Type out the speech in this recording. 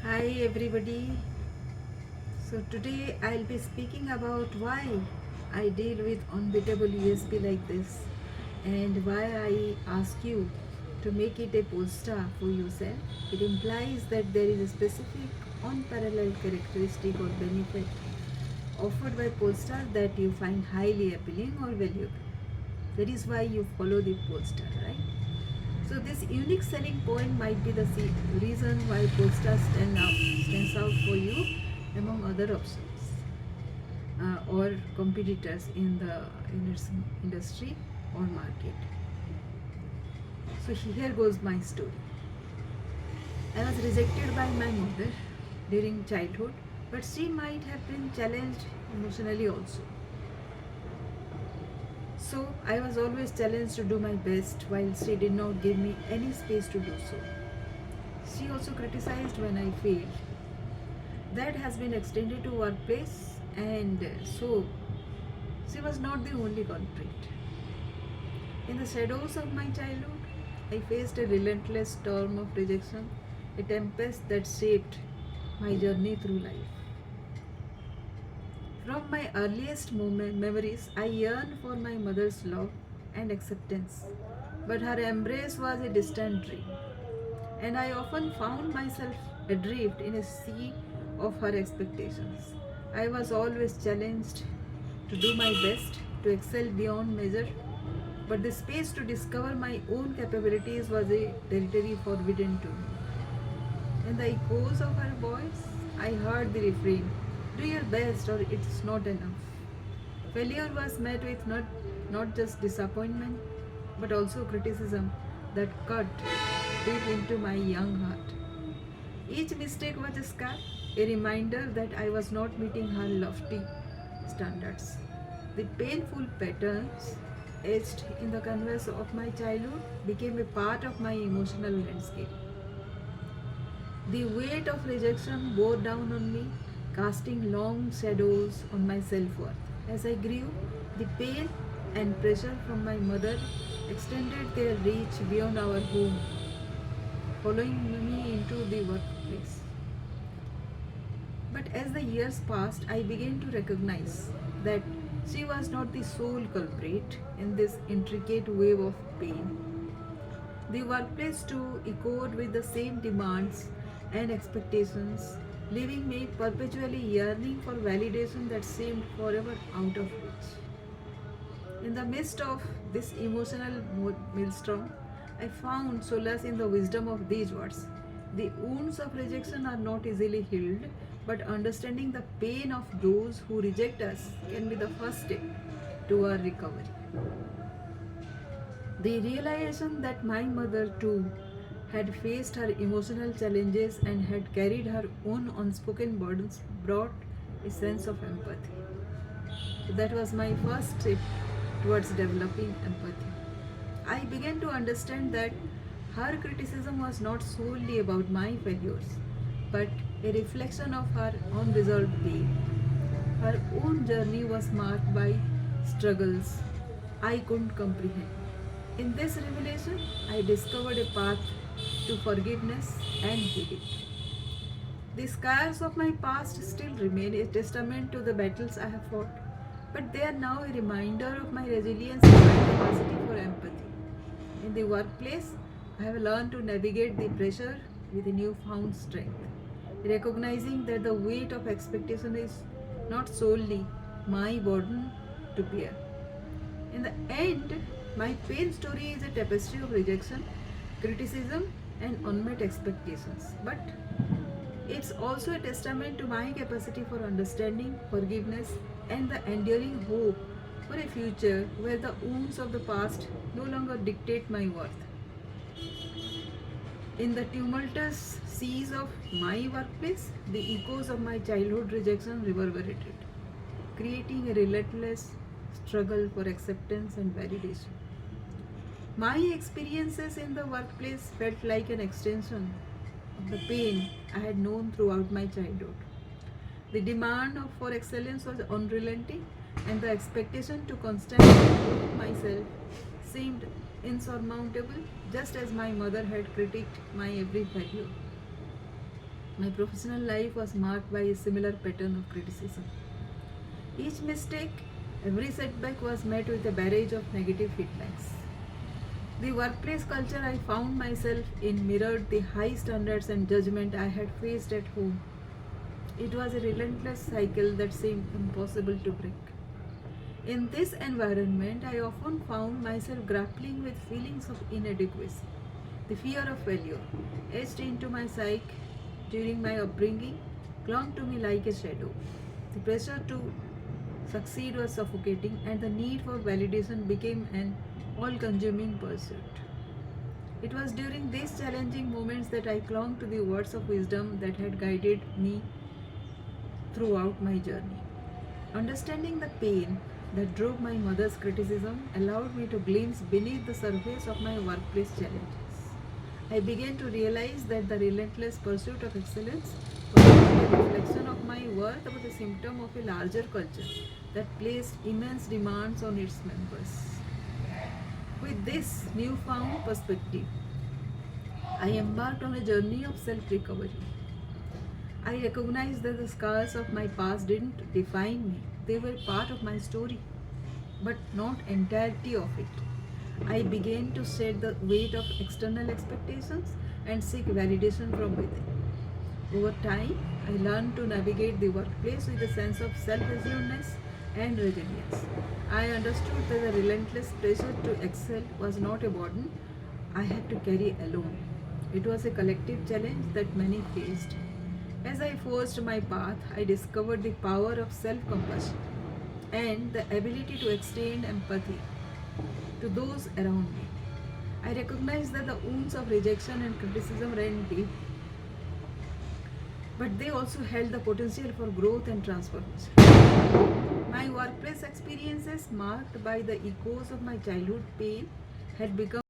Hi everybody. So today I'll be speaking about why I deal with Unbeatable USP like this and why I ask you to make it a Polestar for yourself. It implies that there is a specific unparalleled characteristic or benefit offered by Polestar that you find highly appealing or valuable. That is why you follow the Polestar, right? So this unique selling point might be the reason why Polestar stands out for you among other options or competitors in the industry or market. So here goes my story. I was rejected by my mother during childhood, but she might have been challenged emotionally also. So I was always challenged to do my best while she did not give me any space to do so. She also criticized when I failed. That has been extended to workplace, and so she was not the only culprit. In the shadows of my childhood, I faced a relentless storm of rejection, a tempest that shaped my journey through life. From my earliest memories, I yearned for my mother's love and acceptance, but her embrace was a distant dream, and I often found myself adrift in a sea of her expectations. I was always challenged to do my best, to excel beyond measure, but the space to discover my own capabilities was a territory forbidden to me. In the echoes of her voice, I heard the refrain, do your best or it's not enough. Failure was met with not just disappointment, but also criticism that cut deep into my young heart. Each mistake was a scar, a reminder that I was not meeting her lofty standards. The painful patterns etched in the canvas of my childhood became a part of my emotional landscape. The weight of rejection bore down on me, casting long shadows on my self worth. As I grew, the pain and pressure from my mother extended their reach beyond our home, following me into the workplace. But as the years passed, I began to recognize that she was not the sole culprit in this intricate wave of pain. The workplace too echoed with the same demands and expectations, leaving me perpetually yearning for validation that seemed forever out of reach. In the midst of this emotional maelstrom, I found solace in the wisdom of these words. The wounds of rejection are not easily healed, but understanding the pain of those who reject us can be the first step to our recovery. The realization that my mother too had faced her emotional challenges and had carried her own unspoken burdens brought a sense of empathy. So that was my first step towards developing empathy. I began to understand that her criticism was not solely about my failures, but a reflection of her unresolved pain. Her own journey was marked by struggles I couldn't comprehend. In this revelation, I discovered a path to forgiveness and healing. The scars of my past still remain a testament to the battles I have fought, but they are now a reminder of my resilience and my capacity for empathy. In the workplace, I have learned to navigate the pressure with a newfound strength, recognizing that the weight of expectation is not solely my burden to bear. In the end, my pain story is a tapestry of rejection, criticism, and unmet expectations. But it's also a testament to my capacity for understanding, forgiveness, and the enduring hope for a future where the wounds of the past no longer dictate my worth. In the tumultuous seas of my workplace, the echoes of my childhood rejection reverberated, creating a relentless struggle for acceptance and validation. My experiences in the workplace felt like an extension of the pain I had known throughout my childhood. The demand for excellence was unrelenting, and the expectation to constantly improve myself seemed insurmountable, just as my mother had critiqued my every failure. My professional life was marked by a similar pattern of criticism. Each mistake, every setback was met with a barrage of negative feedbacks. The workplace culture I found myself in mirrored the high standards and judgment I had faced at home. It was a relentless cycle that seemed impossible to break. In this environment, I often found myself grappling with feelings of inadequacy. The fear of failure, etched into my psyche during my upbringing, clung to me like a shadow. The pressure to succeed was suffocating, and the need for validation became an all consuming pursuit. It was during these challenging moments that I clung to the words of wisdom that had guided me throughout my journey. Understanding the pain that drove my mother's criticism allowed me to glimpse beneath the surface of my workplace challenges. I began to realize that the relentless pursuit of excellence was not a reflection of my worth but a symptom of a larger culture that placed immense demands on its members. With this newfound perspective, I embarked on a journey of self recovery. I recognized that the scars of my past didn't define me. They were part of my story, but not entirety of it. I began to shed the weight of external expectations and seek validation from within. Over time, I learned to navigate the workplace with a sense of self-assuredness and resilience. I understood that the relentless pressure to excel was not a burden I had to carry alone. It was a collective challenge that many faced. As I forged my path, I discovered the power of self compassion and the ability to extend empathy to those around me. I recognized that the wounds of rejection and criticism ran deep, but they also held the potential for growth and transformation. My workplace experiences, marked by the echoes of my childhood pain, had become